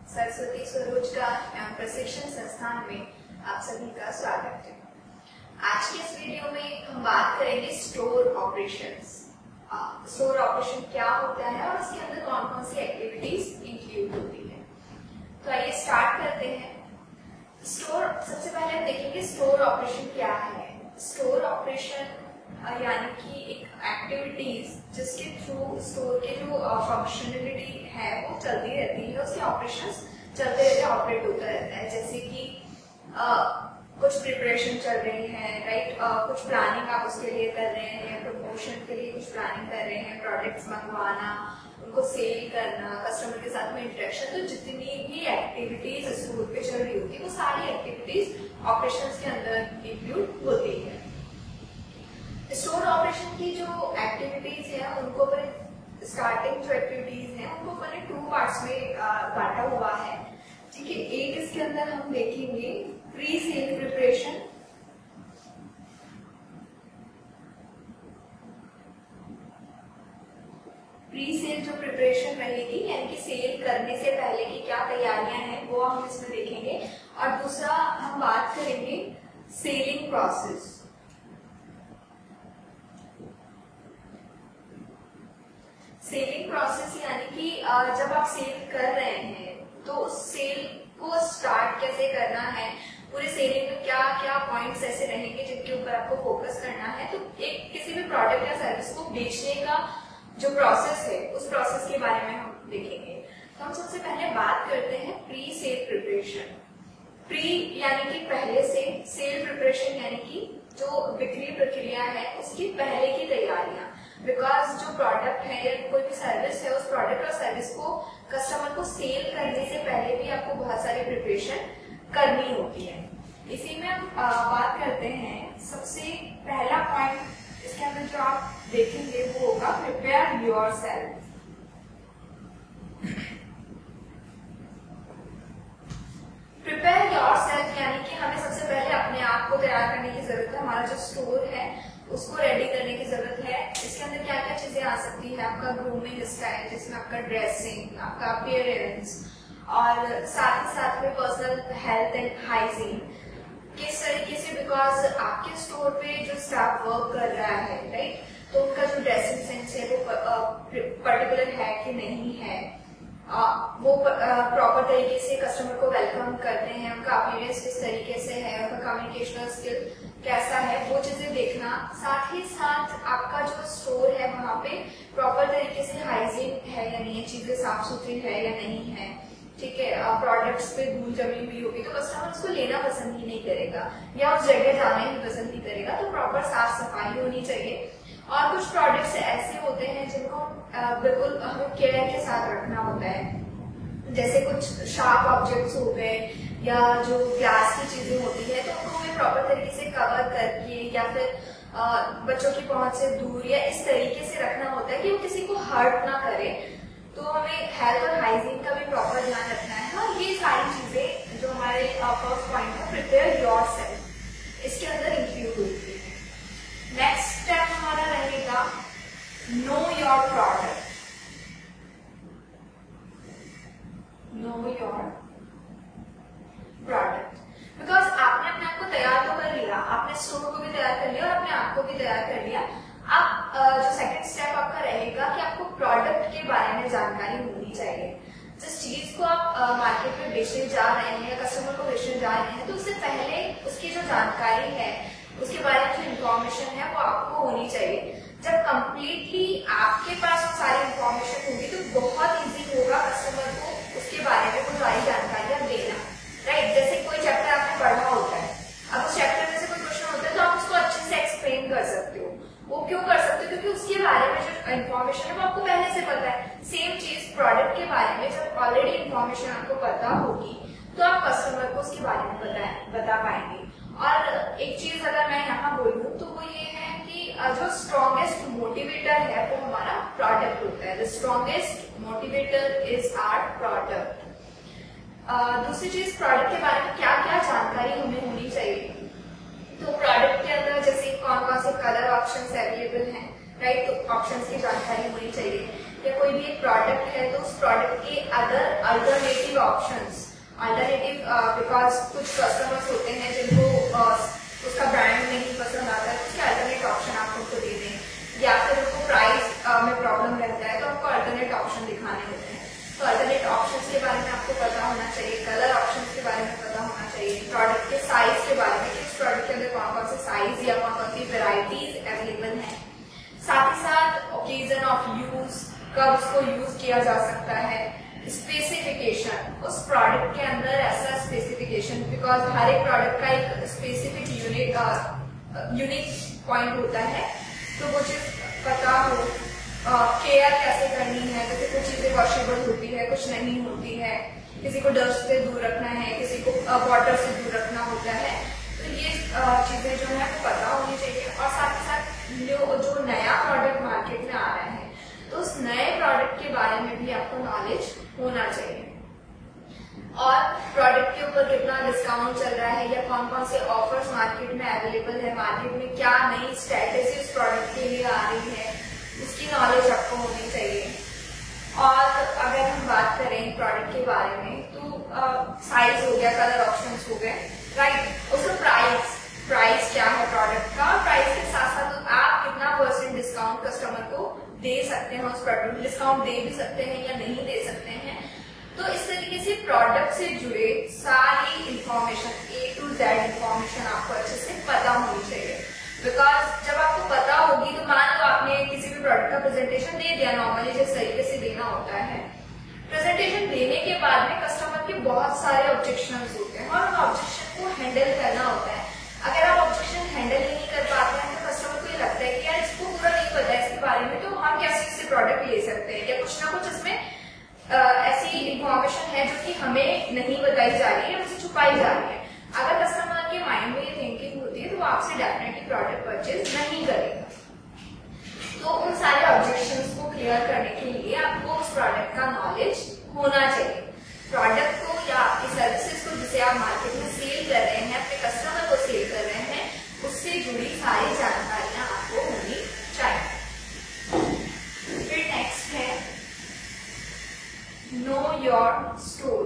सरस्वती स्वरोजगार एवं प्रशिक्षण संस्थान में आप सभी का स्वागत है। आज के इस वीडियो में हम बात करेंगे स्टोर ऑपरेशंस। स्टोर ऑपरेशन क्या होता है और उसके अंदर कौन कौन सी एक्टिविटीज इंक्लूड होती है। तो आइए स्टार्ट करते हैं। सबसे पहले हम देखेंगे स्टोर ऑपरेशन क्या है। स्टोर ऑपरेशन यानी कि एक एक्टिविटीज जिसके थ्रू स्टोर के जो फंक्शनलिटी है वो चलती रहती है, उसके ऑपरेशंस चलते रहते हैं, ऑपरेट होता रहता है। जैसे कि कुछ प्रिपरेशन चल रही है, राइट, कुछ प्लानिंग आप उसके लिए कर रहे हैं, प्रमोशन के लिए कुछ प्लानिंग कर रहे हैं, प्रोडक्ट्स मंगवाना, उनको सेल करना, कस्टमर के साथ में इंटरेक्शन, तो जितनी भी एक्टिविटीज स्टोर पे चल रही होती है वो सारी एक्टिविटीज ऑपरेशंस के अंदर इंक्लूड होती है। स्टोर ऑपरेशन की जो एक्टिविटीज है उनको स्टार्टिंग जो एक्टिविटीज है उनको मैंने 2 पार्ट्स में बांटा हुआ है, ठीक है। एक इसके अंदर हम देखेंगे pre sale preparation, pre sale जो प्रिपरेशन रहेगी यानी कि सेल करने से पहले की क्या तैयारियां हैं वो हम इसमें देखेंगे। और दूसरा हम बात करेंगे सेलिंग प्रोसेस। सेलिंग प्रोसेस यानी कि जब आप सेल कर रहे हैं तो उस सेल को स्टार्ट कैसे करना है, पूरे सेलिंग में क्या क्या पॉइंट्स ऐसे रहेंगे जिनके ऊपर आपको फोकस करना है। तो एक किसी भी प्रोडक्ट या सर्विस को बेचने का जो प्रोसेस है उस प्रोसेस के बारे में हम देखेंगे। तो हम सबसे पहले बात करते हैं प्री सेल प्रिपरेशन। प्री यानी कि पहले से, सेल प्रिपरेशन यानी कि जो बिक्री प्रक्रिया है उसकी पहले की तैयारियां। बिकॉज जो प्रोडक्ट है या कोई भी सर्विस है, उस प्रोडक्ट और सर्विस को कस्टमर को सेल करने से पहले भी आपको बहुत सारी प्रिपरेशन करनी होती है। इसी में हम बात करते हैं। सबसे पहला पॉइंट इसके अंदर जो आप देखेंगे वो होगा प्रिपेयर योरसेल्फ। प्रिपेयर योरसेल्फ यानी कि हमें सबसे पहले अपने आप को तैयार करने की जरूरत है। हमारा जो स्टोर है उसको रेडी करने की जरूरत है। इसके अंदर क्या क्या चीजें आ सकती है, आपका ग्रूमिंग स्टाइल जिसमें आपका ड्रेसिंग, आपका अपीयरेंस और साथ ही साथ में पर्सनल हेल्थ एंड हाइजीन किस तरीके से, बिकॉज आपके स्टोर पे जो स्टाफ वर्क कर रहा है, राइट, तो उनका जो ड्रेसिंग सेंस है वो पर्टिकुलर है कि नहीं है, वो प्रॉपर तरीके से कस्टमर को वेलकम करते हैं, उनका अपीयरेंस किस तरीके से है, उनका कम्युनिकेशनल स्किल कैसा है, वो चीजें देखना। साथ ही साथ आपका जो स्टोर है वहां पे प्रॉपर तरीके से हाइजीन है या नहीं है, चीजें साफ सुथरी है या नहीं है, ठीक है। प्रोडक्ट्स पे धूल जमी हुई होगी तो कस्टमर उसको लेना पसंद ही नहीं करेगा या उस जगह जाना ही पसंद नहीं करेगा। तो प्रॉपर साफ सफाई होनी चाहिए। और कुछ प्रोडक्ट्स ऐसे होते हैं जिनको बिल्कुल हमें केयर के साथ रखना होता है, जैसे कुछ शार्प ऑब्जेक्ट्स हो गए या जो ग्लास की चीजें होती है, तो उनको हमें प्रॉपर तरीके से कवर करके या फिर बच्चों की पहुंच से दूर या इस तरीके से रखना होता है कि वो किसी को हर्ट ना करे। तो हमें हेल्थ और हाइजीन का भी प्रॉपर ध्यान रखना है। हाँ, ये सारी चीजें जो हमारे फर्स्ट पॉइंट है प्रिपेयर योरसेल्फ, इसके अंदर इंक्लूड होती है। नेक्स्ट स्टेप हमारा रहेगा know your product. Know your product, because आपने अपने आप को तैयार तो कर लिया, आपने स्टोर को भी तैयार कर लिया और अपने आप को भी तैयार कर लिया। अब जो सेकंड स्टेप आपका रहेगा कि आपको प्रोडक्ट के बारे में जानकारी होनी चाहिए। जिस चीज को आप मार्केट में बेचने जा रहे हैं या कस्टमर को बेचने जा रहे हैं तो उससे पहले उसकी जो जानकारी है, उसके बारे में जो इन्फॉर्मेशन है वो आपको होनी चाहिए। जब कंप्लीटली आपके पास वो सारी इन्फॉर्मेशन होगी तो बहुत इजी होगा कस्टमर को उसके बारे में वो सारी जानकारियां देना, राइट। जैसे कोई चैप्टर आपने पढ़ा होता है, अब उस चैप्टर में से कोई क्वेश्चन होता है तो आप उसको अच्छे से एक्सप्लेन कर सकते हो। वो क्यों कर सकते हो? क्योंकि उसके बारे में जो इन्फॉर्मेशन है वो आपको पहले से पता है। सेम चीज प्रोडक्ट के बारे में जब ऑलरेडी इन्फॉर्मेशन आपको पता होगी तो आप कस्टमर को उसके बारे में बता पाएंगे। और एक चीज अगर मैं यहाँ बोलूँ तो वो ये है कि जो स्ट्रॉन्गेस्ट मोटिवेटर है वो हमारा प्रोडक्ट होता है। The strongest motivator is our product. दूसरी चीज, प्रोडक्ट के बारे में क्या क्या जानकारी हमें होनी चाहिए। तो प्रोडक्ट के अंदर जैसे कौन कौन से कलर ऑप्शंस अवेलेबल हैं, राइट, तो ऑप्शंस की जानकारी होनी चाहिए। या कोई भी एक प्रोडक्ट है तो उस प्रोडक्ट के अल्टरनेटिव ऑप्शंस, बिकॉज कुछ कस्टमर्स होते हैं जिनको उसका ब्रांड नहीं पसंद आता है, उसके अल्टरनेट ऑप्शन आप उनको दे दें, या फिर उनको प्राइस में प्रॉब्लम रहता है तो आपको अल्टरनेट ऑप्शन दिखाने होते हैं। तो अल्टरनेट ऑप्शंस के बारे में आपको पता होना चाहिए, कलर ऑप्शंस के बारे में पता होना चाहिए, प्रोडक्ट के साइज के बारे में कि उस प्रोडक्ट के अंदर कौन कौन से साइज या कौन कौन सी वेराइटीज अवेलेबल है, साथ ही साथ ओकेजन ऑफ यूज, कब उसको यूज किया जा सकता है, स्पेसिफिकेशन, उस प्रोडक्ट के अंदर ऐसा स्पेसिफिकेशन, बिकॉज हर एक प्रोडक्ट का एक स्पेसिफिक यूनिक पॉइंट होता है, तो वो चीज पता हो, केयर कैसे करनी है, जैसे कुछ चीजें वॉशेबल होती है, कुछ नहीं होती है, किसी को डस्ट से दूर रखना है, किसी को वाटर से दूर रखना होता है, तो ये चीजें जो है वो पता होनी चाहिए। और साथ ही साथ जो नया प्रोडक्ट मार्केट में आ रहा है तो उस नए प्रोडक्ट के बारे में भी आपको नॉलेज होना चाहिए, और प्रोडक्ट के ऊपर कितना डिस्काउंट चल रहा है या कौन कौन से ऑफर्स मार्केट में अवेलेबल है, मार्केट में क्या नई स्ट्रेटेजी उस प्रोडक्ट के लिए आ रही है, उसकी नॉलेज आपको होनी चाहिए। और अगर हम बात करें प्रोडक्ट के बारे में तो साइज हो गया, कलर ऑप्शंस हो गए, राइट। उसका प्राइस क्या है प्रोडक्ट का, प्राइस के साथ साथ आप कितना % डिस्काउंट कस्टमर को दे सकते हैं, उस प्रोडक्ट डिस्काउंट दे भी सकते हैं या नहीं दे सकते हैं। तो इस तरीके से प्रोडक्ट से जुड़े सारी information, A to Z information आपको अच्छे से पता होनी चाहिए, बिकॉज जब आपको पता होगी तो मान लो आपने किसी भी प्रोडक्ट का प्रेजेंटेशन दे दिया, नॉर्मली जिस तरीके से देना होता है, प्रेजेंटेशन देने के बाद में कस्टमर के बहुत सारे ऑब्जेक्शंस होते हैं और उन ऑब्जेक्शन को हैंडल करना होता है। अगर आप ऑब्जेक्शन हैंडल ही नहीं कर पाते हैं तो कस्टमर को ये लगता है कि यार इसको पूरा नहीं पता है इसके बारे में, तो हम कैसे इससे प्रोडक्ट ले सकते हैं, या कुछ ना कुछ इसमें ऐसी इंफॉर्मेशन है जो कि हमें नहीं बताई जा रही है, हमसे छुपाई जा रही है। अगर कस्टमर के माइंड में ये थिंकिंग होती है तो वो आपसे डेफिनेटली प्रोडक्ट परचेज नहीं करेगा। तो उन सारे ऑब्जेक्शंस को क्लियर करने के लिए आपको उस प्रोडक्ट का नॉलेज होना चाहिए। प्रोडक्ट को या आपकी सर्विसेज को जिसे आप मार्केट में सेल कर रहे हैं, अपने कस्टमर को सेल कर रहे हैं, उससे जुड़ी सारी जानकारियां आपको होनी चाहिए। फिर नेक्स्ट है नो योर स्टोर।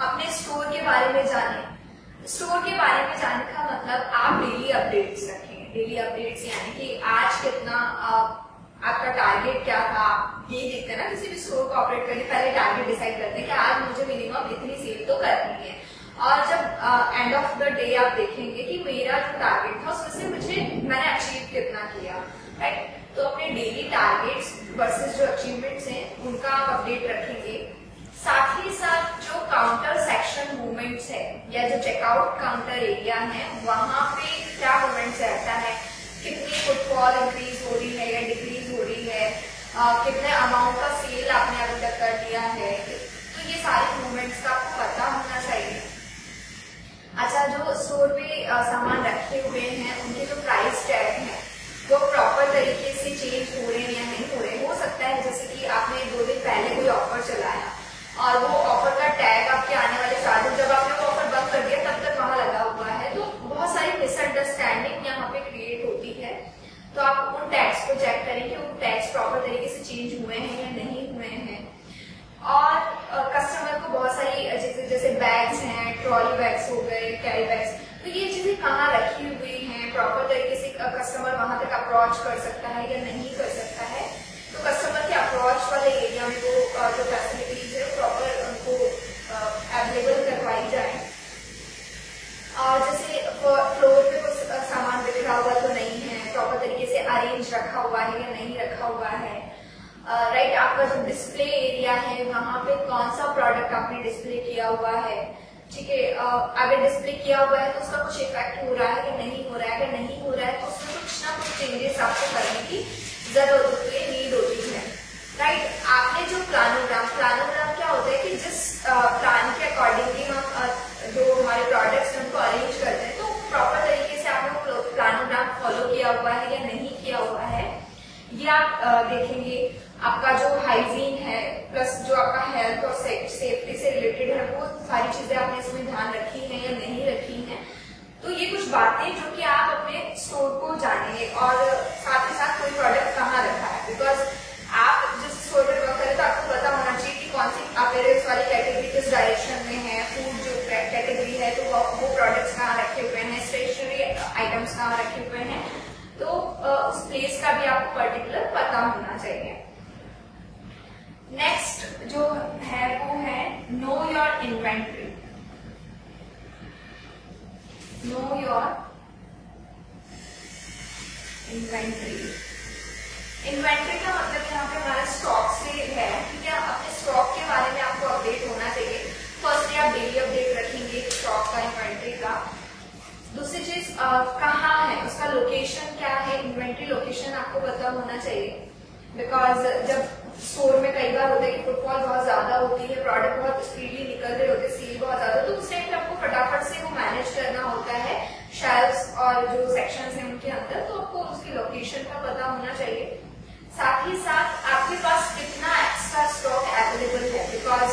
अपने स्टोर के बारे में जाने। स्टोर के बारे में जानने का मतलब आप डेली अपडेट्स रखेंगे। डेली अपडेट्स यानी कि आज कितना आपका टारगेट क्या था, ये देखते हैं ना, किसी भी स्टोर को ऑपरेट करने पहले टारगेट डिसाइड करते हैं कि आज मुझे मिनिमम इतनी सेल तो करनी है, और जब एंड ऑफ द डे आप देखेंगे कि मेरा जो टारगेट था उसमें से मैंने अचीव कितना किया, राइट। तो अपने डेली टारगेट्स वर्सेस जो अचीवमेंट्स हैं उनका आप अपडेट रखेंगे। साथ ही साथ जो काउंटर सेक्शन मूवमेंट्स है या जो चेकआउट काउंटर एरिया है वहां पे क्या मूवमेंट्स रहता है, कितनी फुटफॉल इंक्रीज हो रही है या डिक्रीज हो रही है, कितने अमाउंट का सेल आपने अभी तक कर दिया है, तो ये सारे मूवमेंट्स का आपको पता होना चाहिए। अच्छा, जो स्टोर पे सामान रखे हुए हैं उनके जो प्राइस टैग हैं वो प्रॉपर तरीके से चेंज हो रहे हैं या नहीं हो रहे। हो सकता है जैसे कि आपने 2 दिन पहले कोई ऑफर चलाया और वो ऑफर का टैग आपके आने वाले 4 दिन जब आपने वो ऑफर बंद कर दिया तब तक वहां लगा हुआ है, तो बहुत सारी मिसअंडरस्टैंडिंग यहाँ पे क्रिएट होती है। तो आप उन टैग्स को चेक करें कि वो टैग्स प्रॉपर तरीके से चेंज हुए हैं या नहीं हुए हैं। और कस्टमर को बहुत सारी चीजें जैसे बैग्स हैं, ट्रॉली बैग्स हो गए, कैरी बैग्स, तो ये चीजें कहाँ रखी हुई हैं, प्रॉपर तरीके से कस्टमर वहां तक अप्रोच कर सकता है या नहीं कर सकता है। तो कस्टमर के अप्रोच वाले एरिया में वो जो फैसिलिटीज है प्रॉपर उनको अवेलेबल करवाई जाए। और जैसे फ्लोर पे कुछ सामान बिखरा हुआ तो नहीं है, प्रॉपर तरीके से अरेंज रखा हुआ है या नहीं रखा हुआ है, राइट। आपका जो डिस्प्ले एरिया है वहां पे कौन सा प्रोडक्ट आपने डिस्प्ले किया हुआ है, ठीक है। अगर डिस्प्ले किया हुआ है तो उसका कुछ इफेक्ट हो रहा है या नहीं हो रहा है, अगर नहीं हो रहा है तो उसमें कुछ ना कुछ चेंजेस आपको करने की जरूरत होती है, नीड होती है, राइट। आपने जो प्लानोग्राम क्या होता है कि जिस प्लान के अकॉर्डिंगली हम जो हमारे प्रोडक्ट्स हैं उनको अरेंज करते हैं, तो प्रॉपर तरीके से आपने वो प्लानोग्राम फॉलो किया हुआ है या नहीं किया हुआ है, ये आप देखेंगे। आपका जो हाइजीन है प्लस जो आपका हेल्थ और सेफ्टी से रिलेटेड है वो सारी चीजें आपने इसमें ध्यान रखी है या नहीं रखी है। तो ये कुछ बातें जो कि आप अपने स्टोर को जानेंगे और साथ ही साथ कोई प्रोडक्ट कहाँ रखा है, बिकॉज आप जिस स्टोर पर वर्क करें तो आपको पता होना चाहिए कि कौन सी अपीयरेंस वाली कैटेगरी किस डायरेक्शन में है, फूड जो कैटेगरी है तो वो प्रोडक्ट्स कहाँ रखे हुए हैं, स्टेशनरी आइटम्स कहाँ रखे हुए हैं, तो उस प्लेस का भी आपको पर्टिकुलर पता होना चाहिए। नेक्स्ट जो है वो है know your inventory. Know your inventory. Inventory का मतलब यहाँ पे हमारा स्टॉक से है, ठीक है। अपने स्टॉक के बारे में आपको अपडेट होना चाहिए। फर्स्टली आप डेली अपडेट रखेंगे स्टॉक का, इन्वेंट्री का। दूसरी चीज कहाँ है, उसका लोकेशन क्या है, इन्वेंट्री लोकेशन आपको पता होना चाहिए, बिकॉज जब स्टोर में कई बार होता है कि फुटफॉल बहुत ज्यादा होती है, प्रोडक्ट बहुत स्पीडली निकल रहे होते हैं, सेल बहुत ज्यादा, तो उस टाइम पे आपको फटाफट से वो मैनेज करना होता है शेल्फ्स और जो सेक्शंस हैं उनके अंदर, तो आपको उसकी लोकेशन का पता होना चाहिए। साथ ही साथ आपके पास कितना एक्स्ट्रा स्टॉक अवेलेबल है, बिकॉज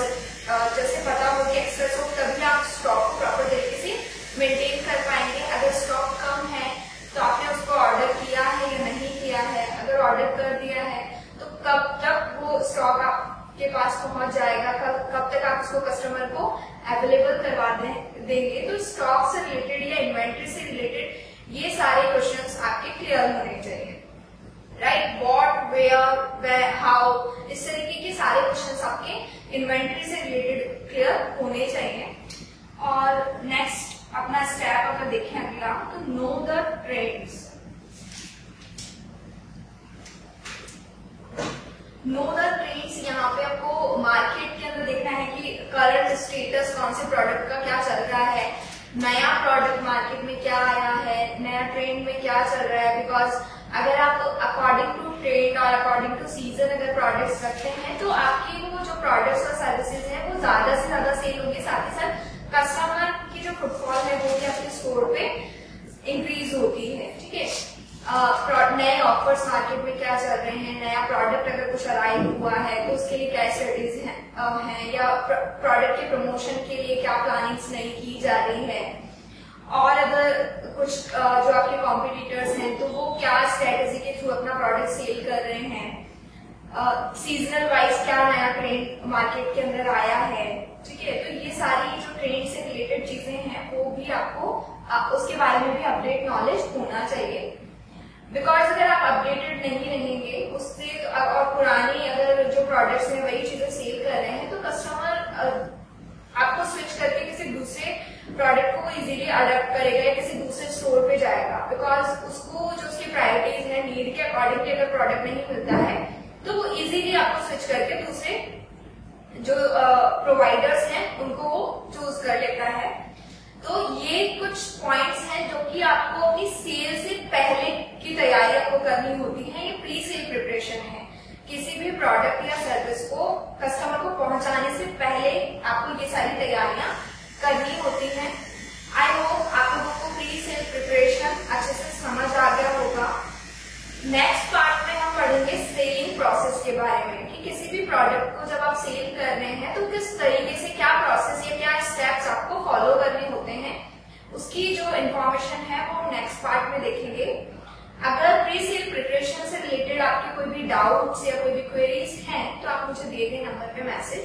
जैसे पता हो कि एक्स्ट्रा स्टॉक तभी आप स्टॉक को प्रॉपर तरीके से मेंटेन कर पाएंगे। अगर स्टॉक कम है तो आपने उसको ऑर्डर किया है या नहीं किया है, अगर ऑर्डर कर दिया है तो कब तक वो स्टॉक आपके पास पहुंच जाएगा, कब तक आप उसको कस्टमर को अवेलेबल करवा देंगे। तो स्टॉक से रिलेटेड या इन्वेंट्री से रिलेटेड ये सारे क्वेश्चंस आपके क्लियर होने चाहिए, राइट। व्हाट, वेयर, हाउ, इस तरीके के सारे क्वेश्चंस आपके इन्वेंट्री से रिलेटेड क्लियर होने चाहिए। और नेक्स्ट अपना स्टेप अगर देखें अगला, तो know the trends. Know the trends, यहाँ पे आपको मार्केट के अंदर देखना है कि करंट स्टेटस कौन से प्रोडक्ट का क्या चल रहा है, नया प्रोडक्ट मार्केट में क्या आया है, नया ट्रेंड में क्या चल रहा है। बिकॉज अगर आप अकॉर्डिंग टू ट्रेंड और अकॉर्डिंग टू सीजन अगर प्रोडक्ट्स रखते हैं तो आपकी वो जो प्रोडक्ट्स और सर्विसेज हैं वो ज्यादा से ज्यादा सेल होगी, साथ ही साथ कस्टमर की जो फुटफॉल है वो भी आपके स्टोर पे इंक्रीज होती है, ठीक है। नए ऑफर्स मार्केट में क्या चल रहे हैं, नया प्रोडक्ट अगर कुछ अराइव हुआ है तो उसके लिए क्या स्ट्रेटेजीज हैं, या प्रोडक्ट के प्रमोशन के लिए क्या प्लानिंग्स नहीं की जा रही है, और अगर कुछ जो आपके कॉम्पिटिटर्स हैं तो वो क्या स्ट्रेटेजी के थ्रू अपना प्रोडक्ट सेल कर रहे हैं, सीजनल वाइज क्या नया ट्रेंड मार्केट के अंदर आया है, ठीक है। तो ये सारी जो ट्रेंड से रिलेटेड चीजें हैं वो भी आपको उसके बारे में भी अपडेट नॉलेज होना चाहिए। बिकॉज अगर आप अपडेटेड नहीं रहेंगे उससे और पुरानी अगर जो प्रोडक्ट्स हैं वही चीजें सेल कर रहे हैं तो कस्टमर आपको स्विच करके किसी दूसरे प्रोडक्ट को इजीली अडॉप्ट करेगा या किसी दूसरे स्टोर पे जाएगा, बिकॉज उसको जो उसकी प्रायोरिटीज है, नीड के अकॉर्डिंगली अगर प्रोडक्ट नहीं मिलता है तो वो इजीली आपको स्विच करके दूसरे जो प्रोवाइडर्स हैं उनको वो चूज कर लेता है। तो ये कुछ पॉइंट्स हैं जो कि आपको अपनी सेल से पहले की तैयारी आपको करनी होती है। ये प्री सेल प्रिपरेशन है, किसी भी प्रोडक्ट या सर्विस को कस्टमर को पहुंचाने से पहले आपको ये सारी तैयारियां करनी होती हैं। आई होप आप लोगों को प्री सेल प्रिपरेशन अच्छे से समझ आ गया होगा। नेक्स्ट पार्ट में हम पढ़ेंगे सेलिंग प्रोसेस के बारे में कि किसी भी प्रोडक्ट को जब आप सेल कर रहे हैं तो किस तरीके से क्या प्रोसेस या क्या स्टेप्स आपको फॉलो करने होते हैं, उसकी जो इंफॉर्मेशन है वो नेक्स्ट पार्ट में देखेंगे। अगर प्री सेल प्रिपरेशन से रिलेटेड आपके कोई भी डाउट्स या कोई भी क्वेरीज हैं तो आप मुझे दिए गए नंबर पे मैसेज